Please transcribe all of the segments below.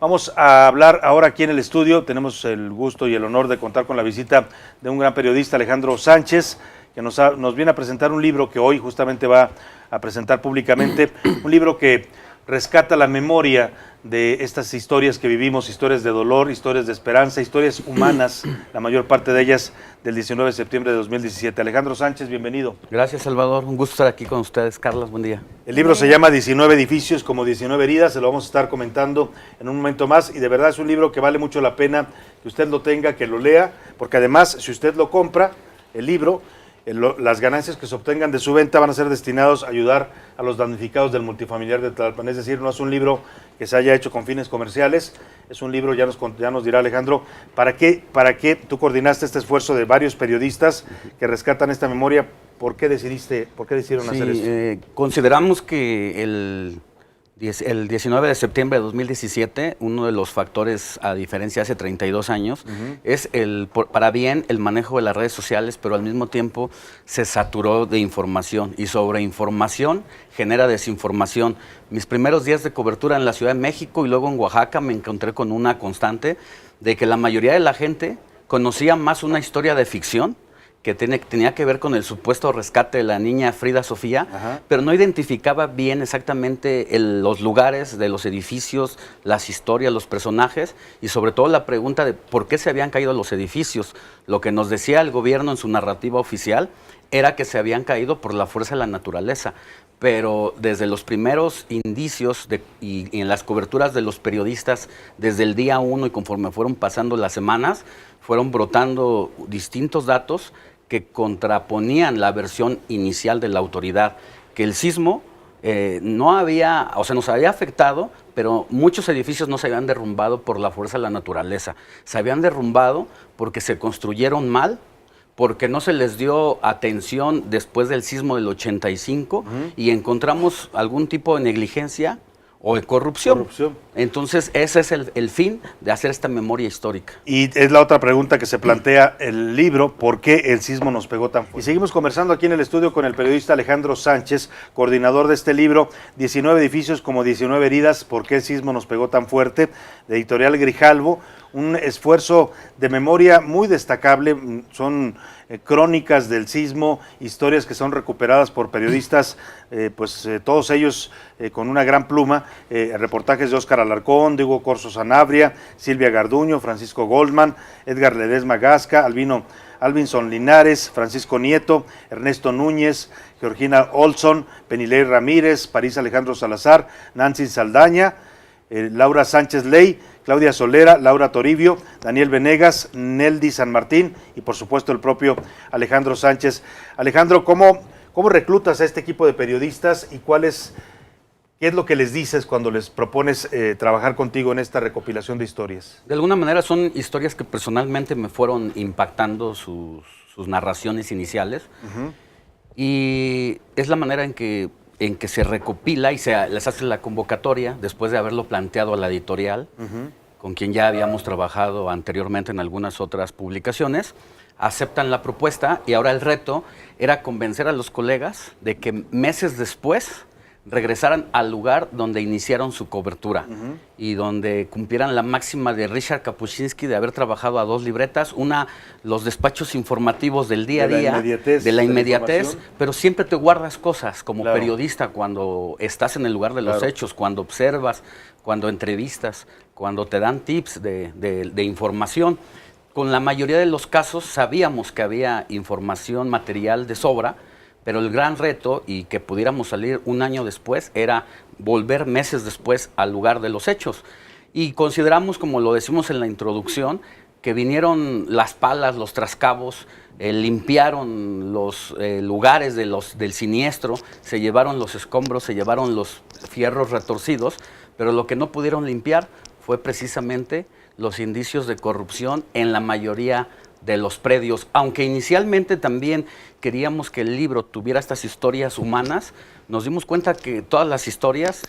Vamos a hablar ahora aquí en el estudio. Tenemos el gusto y el honor de contar con la visita de un gran periodista, Alejandro Sánchez, que nos viene a presentar un libro que hoy justamente va a presentar públicamente, un libro que rescata la memoria de estas historias que vivimos, historias de dolor, historias de esperanza, historias humanas, la mayor parte de ellas del 19 de septiembre de 2017. Alejandro Sánchez, bienvenido. Gracias, Salvador. Un gusto estar aquí con ustedes. Carlos, buen día. El libro se llama 19 edificios como 19 heridas, se lo vamos a estar comentando en un momento más, y de verdad es un libro que vale mucho la pena que usted lo tenga, que lo lea, porque además, si usted lo compra, el libro, las ganancias que se obtengan de su venta van a ser destinados a ayudar a los damnificados del multifamiliar de Tlalpan. Es decir, no es un libro que se haya hecho con fines comerciales, es un libro, ya nos dirá Alejandro, ¿para qué tú coordinaste este esfuerzo de varios periodistas que rescatan esta memoria? ¿Por qué decidieron hacer esto? Consideramos que el 19 de septiembre de 2017, uno de los factores, a diferencia de hace 32 años, es para bien el manejo de las redes sociales, pero al mismo tiempo se saturó de información, y sobreinformación genera desinformación. Mis primeros días de cobertura en la Ciudad de México y luego en Oaxaca me encontré con una constante de que la mayoría de la gente conocía más una historia de ficción que tenía que ver con el supuesto rescate de la niña Frida Sofía, pero no identificaba bien exactamente los lugares de los edificios, las historias, los personajes, y sobre todo la pregunta de por qué se habían caído los edificios. Lo que nos decía el gobierno en su narrativa oficial era que se habían caído por la fuerza de la naturaleza, pero desde los primeros indicios y en las coberturas de los periodistas desde el día 1 y conforme fueron pasando las semanas, fueron brotando distintos datos que contraponían la versión inicial de la autoridad, que el sismo nos había afectado, pero muchos edificios no se habían derrumbado por la fuerza de la naturaleza, se habían derrumbado porque se construyeron mal, porque no se les dio atención después del sismo del 85 y encontramos algún tipo de negligencia o de corrupción. Entonces, ese es el fin de hacer esta memoria histórica. Y es la otra pregunta que se plantea el libro: ¿por qué el sismo nos pegó tan fuerte? Y seguimos conversando aquí en el estudio con el periodista Alejandro Sánchez, coordinador de este libro, 19 edificios como 19 heridas, ¿por qué el sismo nos pegó tan fuerte?, de Editorial Grijalvo. Un esfuerzo de memoria muy destacable, son crónicas del sismo, historias que son recuperadas por periodistas, todos ellos con una gran pluma, reportajes de Óscar Alarcón, de Hugo Corso Sanabria, Silvia Garduño, Francisco Goldman, Edgar Ledesma Gasca, Alvinson Linares, Francisco Nieto, Ernesto Núñez, Georgina Olson, Penilei Ramírez, París Alejandro Salazar, Nancy Saldaña, Laura Sánchez Ley, Claudia Solera, Laura Toribio, Daniel Venegas, Neldy San Martín y por supuesto el propio Alejandro Sánchez. Alejandro, ¿cómo reclutas a este equipo de periodistas y qué es lo que les dices cuando les propones trabajar contigo en esta recopilación de historias? De alguna manera son historias que personalmente me fueron impactando sus narraciones iniciales, y es la manera en que se recopila y les hace la convocatoria después de haberlo planteado a la editorial, con quien ya habíamos trabajado anteriormente en algunas otras publicaciones. Aceptan la propuesta y ahora el reto era convencer a los colegas de que meses después regresaran al lugar donde iniciaron su cobertura y donde cumplieran la máxima de Richard Kapuscinski de haber trabajado a 2 libretas, una, los despachos informativos del día a día, de la inmediatez, pero siempre te guardas cosas como periodista cuando estás en el lugar de los hechos, cuando observas, cuando entrevistas, cuando te dan tips de información. Con la mayoría de los casos sabíamos que había información material de sobra, pero el gran reto, y que pudiéramos salir un año después, era volver meses después al lugar de los hechos. Y consideramos, como lo decimos en la introducción, que vinieron las palas, los trascabos, limpiaron los lugares del siniestro, se llevaron los escombros, se llevaron los fierros retorcidos, pero lo que no pudieron limpiar fue precisamente los indicios de corrupción en la mayoría de los predios. Aunque inicialmente también queríamos que el libro tuviera estas historias humanas, nos dimos cuenta que todas las historias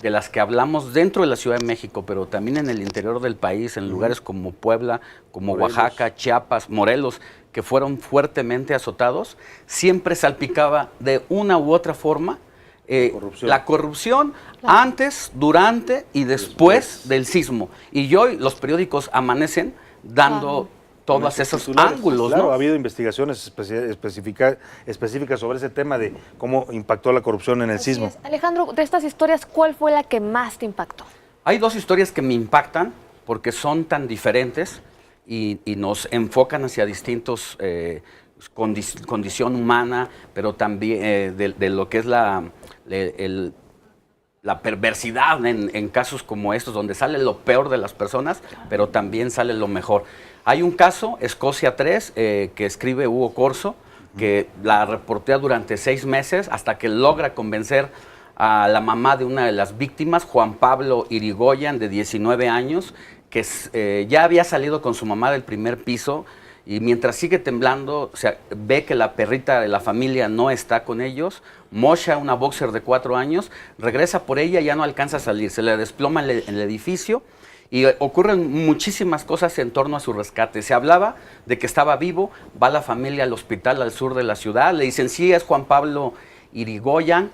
de las que hablamos dentro de la Ciudad de México, pero también en el interior del país, en lugares como Puebla, como Oaxaca, Chiapas, Morelos, que fueron fuertemente azotados, siempre salpicaba de una u otra forma la corrupción antes, durante y después del sismo. Y hoy los periódicos amanecen dando todos esos ángulos. Claro, ¿no? ha habido investigaciones específicas sobre ese tema de cómo impactó la corrupción en el sismo. Es. Alejandro, de estas historias, ¿cuál fue la que más te impactó? Hay dos historias que me impactan porque son tan diferentes y nos enfocan hacia distintos condición humana, pero también de lo que es la perversidad en casos como estos, donde sale lo peor de las personas, pero también sale lo mejor. Hay un caso, Escocia 3, que escribe Hugo Corso, que la reportea durante 6 meses hasta que logra convencer a la mamá de una de las víctimas, Juan Pablo Irigoyen, de 19 años, que ya había salido con su mamá del primer piso, y mientras sigue temblando, ve que la perrita de la familia no está con ellos. Mosha, una boxer de 4 años, regresa por ella y ya no alcanza a salir. Se le desploma en el edificio y ocurren muchísimas cosas en torno a su rescate. Se hablaba de que estaba vivo, va la familia al hospital al sur de la ciudad, le dicen, sí, es Juan Pablo Irigoyen,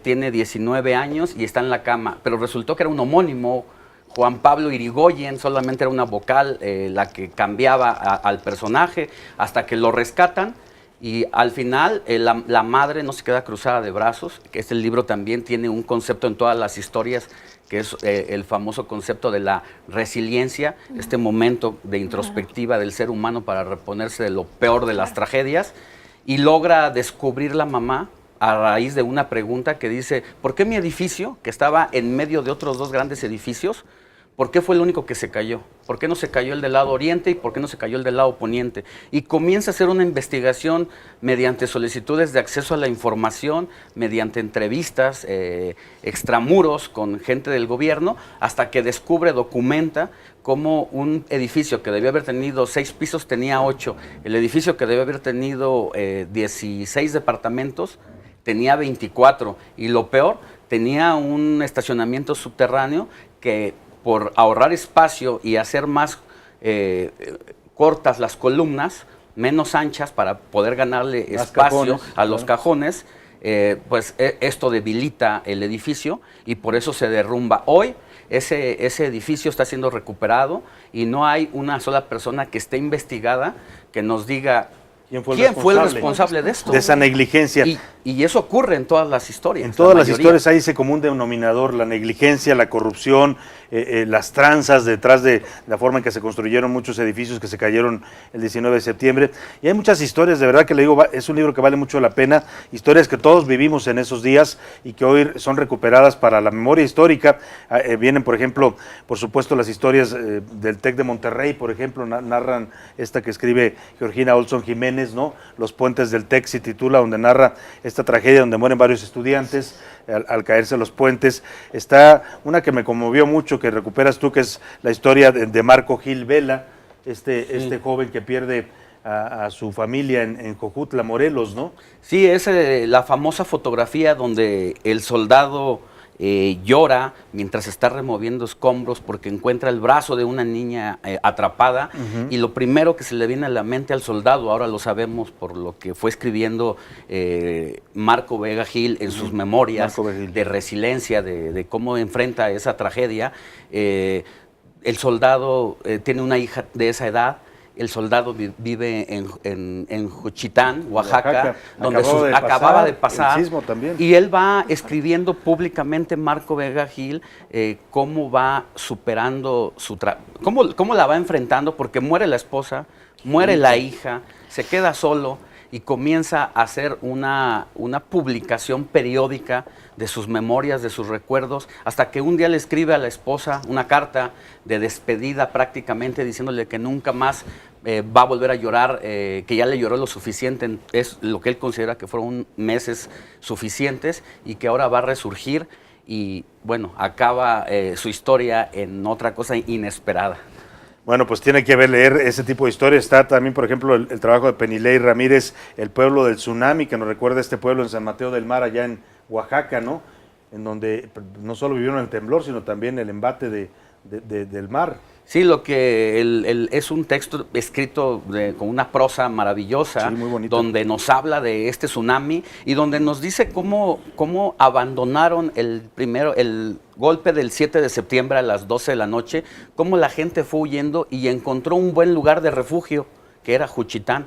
tiene 19 años y está en la cama, pero resultó que era un homónimo. Juan Pablo Irigoyen solamente era una vocal la que cambiaba al personaje hasta que lo rescatan y al final la madre no se queda cruzada de brazos, que este libro también tiene un concepto en todas las historias que es el famoso concepto de la resiliencia, este momento de introspectiva del ser humano para reponerse de lo peor de las tragedias, y logra descubrir la mamá a raíz de una pregunta que dice, ¿por qué mi edificio, que estaba en medio de otros 2 grandes edificios, por qué fue el único que se cayó? ¿Por qué no se cayó el del lado oriente y por qué no se cayó el del lado poniente? Y comienza a hacer una investigación mediante solicitudes de acceso a la información, mediante entrevistas, extramuros con gente del gobierno, hasta que descubre, documenta cómo un edificio que debió haber tenido 6 pisos tenía 8, el edificio que debió haber tenido 16 departamentos tenía 24, y lo peor, tenía un estacionamiento subterráneo que por ahorrar espacio y hacer más cortas las columnas, menos anchas para poder ganarle más espacio cajones, a los cajones, pues esto debilita el edificio y por eso se derrumba. Hoy ese edificio está siendo recuperado y no hay una sola persona que esté investigada que nos diga ¿quién fue el responsable de esto? De esa negligencia. Y eso ocurre en todas las historias. En todas las historias hay ese común denominador, la negligencia, la corrupción, las tranzas detrás de la forma en que se construyeron muchos edificios que se cayeron el 19 de septiembre. Y hay muchas historias, de verdad que le digo, es un libro que vale mucho la pena, historias que todos vivimos en esos días y que hoy son recuperadas para la memoria histórica. Vienen, por ejemplo, por supuesto, las historias del TEC de Monterrey, por ejemplo, narran esta que escribe Georgina Olson Jiménez, ¿no? Los puentes del TEC se titula, donde narra esta tragedia donde mueren varios estudiantes al caerse los puentes. Está una que me conmovió mucho, que recuperas tú, que es la historia de Marco Gil Vela, este joven que pierde a su familia en Jojutla, Morelos, ¿no? Sí, es la famosa fotografía donde el soldado llora mientras está removiendo escombros porque encuentra el brazo de una niña atrapada, y lo primero que se le viene a la mente al soldado, ahora lo sabemos por lo que fue escribiendo Marco Vega Gil en sus memorias de resiliencia, de cómo enfrenta esa tragedia. El soldado tiene una hija de esa edad. El soldado vive en Juchitán, Oaxaca, donde acababa de pasar, el sismo también. Y él va escribiendo públicamente, Marco Vega Gil, cómo va superando cómo la va enfrentando, porque muere la esposa, muere la hija, se queda solo y comienza a hacer una publicación periódica de sus memorias, de sus recuerdos, hasta que un día le escribe a la esposa una carta de despedida prácticamente, diciéndole que nunca más va a volver a llorar, que ya le lloró lo suficiente, es lo que él considera que fueron meses suficientes, y que ahora va a resurgir y, bueno, acaba su historia en otra cosa inesperada. Bueno, pues tiene que leer ese tipo de historias. Está también, por ejemplo, el trabajo de Penilei Ramírez, El pueblo del tsunami, que nos recuerda este pueblo en San Mateo del Mar, allá en Oaxaca, ¿no? En donde no solo vivieron el temblor, sino también el embate del mar. Sí, lo que es un texto escrito con una prosa maravillosa, Sí, muy bonito, donde nos habla de este tsunami y donde nos dice cómo abandonaron el golpe del 7 de septiembre a las 12 de la noche, cómo la gente fue huyendo y encontró un buen lugar de refugio, que era Juchitán,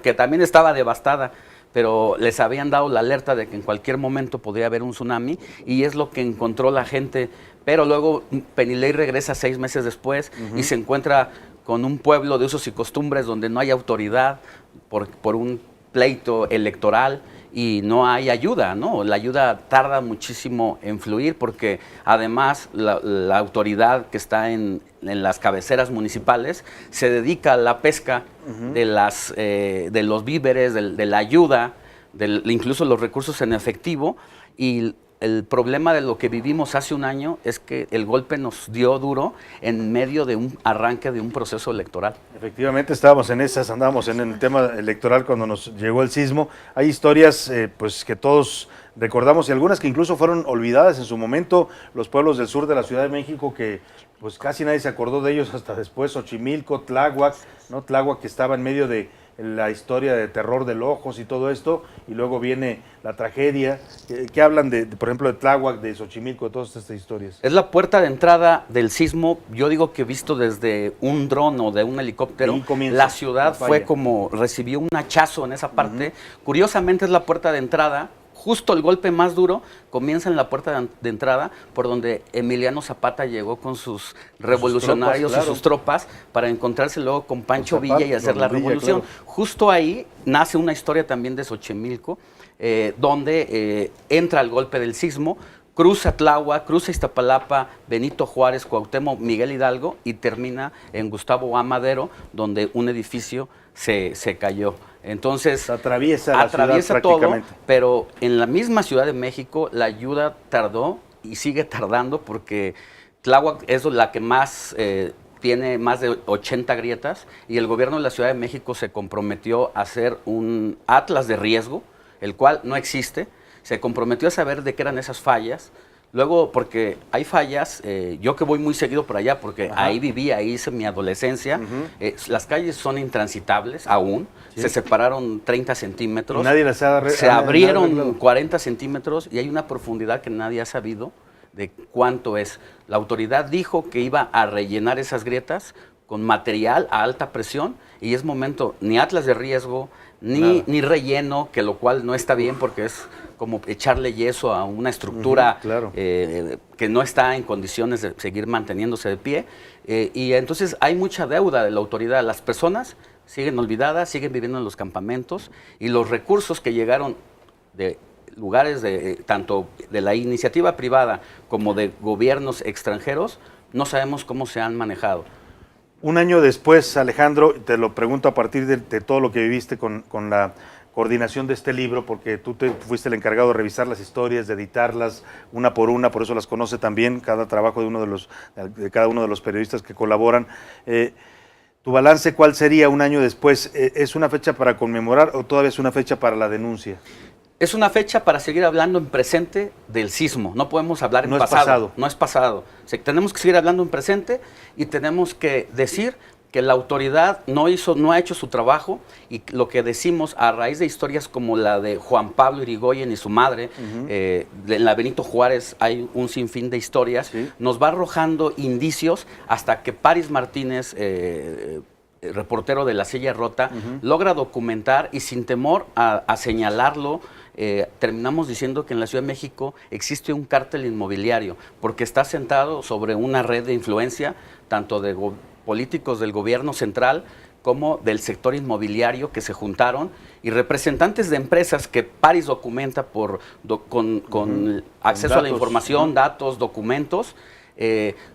que también estaba devastada, pero les habían dado la alerta de que en cualquier momento podría haber un tsunami y es lo que encontró la gente. Pero luego Penilei regresa 6 meses después y se encuentra con un pueblo de usos y costumbres donde no hay autoridad por un pleito electoral y no hay ayuda, ¿no? La ayuda tarda muchísimo en fluir porque además la autoridad que está en las cabeceras municipales se dedica a la pesca de los víveres, de la ayuda, incluso los recursos en efectivo, y el problema de lo que vivimos hace un año es que el golpe nos dio duro en medio de un arranque de un proceso electoral. Efectivamente estábamos en esas, andábamos en el tema electoral cuando nos llegó el sismo. Hay historias pues que todos recordamos y algunas que incluso fueron olvidadas en su momento, los pueblos del sur de la Ciudad de México que pues casi nadie se acordó de ellos hasta después, Xochimilco, Tláhuac, ¿no? Tláhuac que estaba en medio de la historia de terror de Ojos y todo esto, y luego viene la tragedia. ¿Qué hablan por ejemplo, de Tláhuac, de Xochimilco, de todas estas historias? Es la puerta de entrada del sismo. Yo digo que visto desde un dron o de un helicóptero, la ciudad fue como, recibió un hachazo en esa parte. Curiosamente es la puerta de entrada. Justo el golpe más duro comienza en la puerta de entrada, por donde Emiliano Zapata llegó con sus revolucionarios y sus tropas para encontrarse luego con Pancho Villa y hacer la revolución. Claro. Justo ahí nace una historia también de Xochimilco, donde entra el golpe del sismo, cruza Tláhuac, cruza Iztapalapa, Benito Juárez, Cuauhtémoc, Miguel Hidalgo y termina en Gustavo A. Madero, donde un edificio se cayó. Entonces atraviesa todo, pero en la misma Ciudad de México la ayuda tardó y sigue tardando porque Tláhuac es la que más tiene más de 80 grietas y el gobierno de la Ciudad de México se comprometió a hacer un atlas de riesgo, el cual no existe. Se comprometió a saber de qué eran esas fallas. Luego, porque hay fallas, yo que voy muy seguido por allá, porque ahí viví, ahí hice mi adolescencia, las calles son intransitables aún, se separaron 30 centímetros, nadie las se abrieron 40 centímetros y hay una profundidad que nadie ha sabido de cuánto es. La autoridad dijo que iba a rellenar esas grietas con material a alta presión y es momento, ni atlas de riesgo, ni relleno, que lo cual no está bien porque es como echarle yeso a una estructura que no está en condiciones de seguir manteniéndose de pie. Y entonces hay mucha deuda de la autoridad. Las personas siguen olvidadas, siguen viviendo en los campamentos y los recursos que llegaron de lugares tanto de la iniciativa privada como de gobiernos extranjeros, no sabemos cómo se han manejado. Un año después, Alejandro, te lo pregunto a partir de todo lo que viviste con la coordinación de este libro, porque tú fuiste el encargado de revisar las historias, de editarlas una por una, por eso las conoce también cada trabajo de cada uno de los periodistas que colaboran. ¿Tu balance cuál sería un año después? ¿Es una fecha para conmemorar o todavía es una fecha para la denuncia? Es una fecha para seguir hablando en presente del sismo. No podemos hablar en pasado. No es pasado. O sea, tenemos que seguir hablando en presente y tenemos que decir que la autoridad no ha hecho su trabajo y lo que decimos a raíz de historias como la de Juan Pablo Irigoyen y su madre, en la Benito Juárez hay un sinfín de historias, nos va arrojando indicios hasta que Paris Martínez, reportero de La Silla Rota, logra documentar y sin temor a señalarlo, terminamos diciendo que en la Ciudad de México existe un cártel inmobiliario porque está sentado sobre una red de influencia tanto de políticos del gobierno central como del sector inmobiliario que se juntaron y representantes de empresas que Paris documenta con acceso a la información, datos, documentos.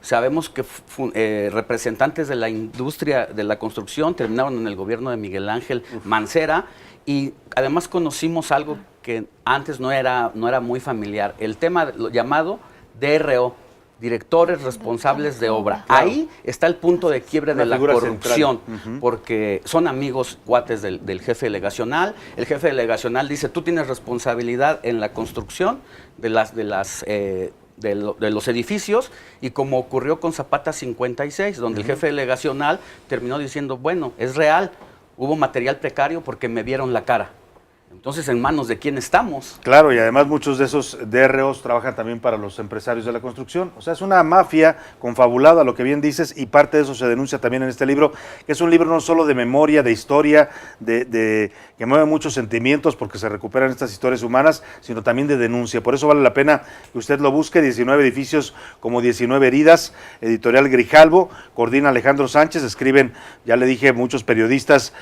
Sabemos que representantes de la industria de la construcción terminaron en el gobierno de Miguel Ángel Mancera y además conocimos algo que antes no era muy familiar, el tema llamado DRO, directores responsables de obra. Claro. Ahí está el punto de quiebre de la corrupción, porque son amigos cuates del jefe delegacional. El jefe delegacional dice, tú tienes responsabilidad en la construcción de de los edificios, y como ocurrió con Zapata 56, donde el jefe delegacional terminó diciendo, bueno, es real, hubo material precario porque me vieron la cara. Entonces, ¿en manos de quién estamos? Claro, y además muchos de esos DROs trabajan también para los empresarios de la construcción. O sea, es una mafia confabulada, lo que bien dices, y parte de eso se denuncia también en este libro, que es un libro no solo de memoria, de historia, que mueve muchos sentimientos porque se recuperan estas historias humanas, sino también de denuncia. Por eso vale la pena que usted lo busque, 19 edificios como 19 heridas, editorial Grijalbo, coordina Alejandro Sánchez, escriben, ya le dije, muchos periodistas,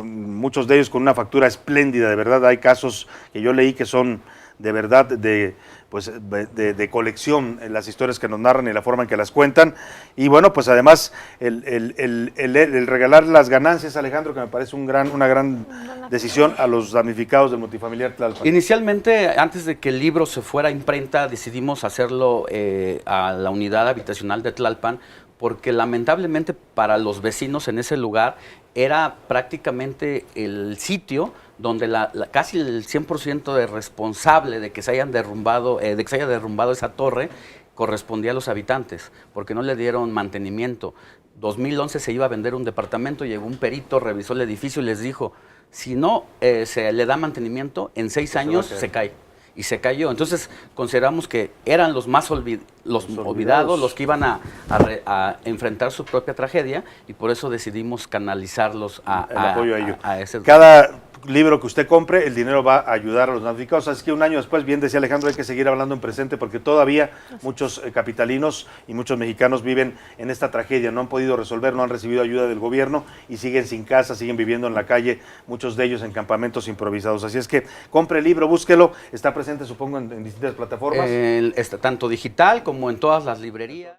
muchos de ellos con una factura espléndida. De verdad hay casos que yo leí que son de verdad de colección, en las historias que nos narran y la forma en que las cuentan. Y bueno, pues además el regalar las ganancias, Alejandro, que me parece una gran decisión a los damnificados del multifamiliar Tlalpan. Inicialmente, antes de que el libro se fuera a imprenta, decidimos hacerlo a la unidad habitacional de Tlalpan, porque lamentablemente para los vecinos en ese lugar era prácticamente el sitio donde casi el 100% de responsable de que se haya derrumbado esa torre correspondía a los habitantes, porque no le dieron mantenimiento. 2011 se iba a vender un departamento, llegó un perito, revisó el edificio y les dijo, si no se le da mantenimiento, en 6 años se cae. Y se cayó. Entonces consideramos que eran los más olvidados, los que iban a enfrentar su propia tragedia, y por eso decidimos canalizarlos el apoyo a ello. A ese. Cada libro que usted compre, el dinero va a ayudar a los damnificados. Así que un año después, bien decía Alejandro, hay que seguir hablando en presente porque todavía muchos capitalinos y muchos mexicanos viven en esta tragedia, no han podido resolver, no han recibido ayuda del gobierno y siguen sin casa, siguen viviendo en la calle, muchos de ellos en campamentos improvisados. Así es que compre el libro, búsquelo, está presente supongo en distintas plataformas. Tanto digital como en todas las librerías.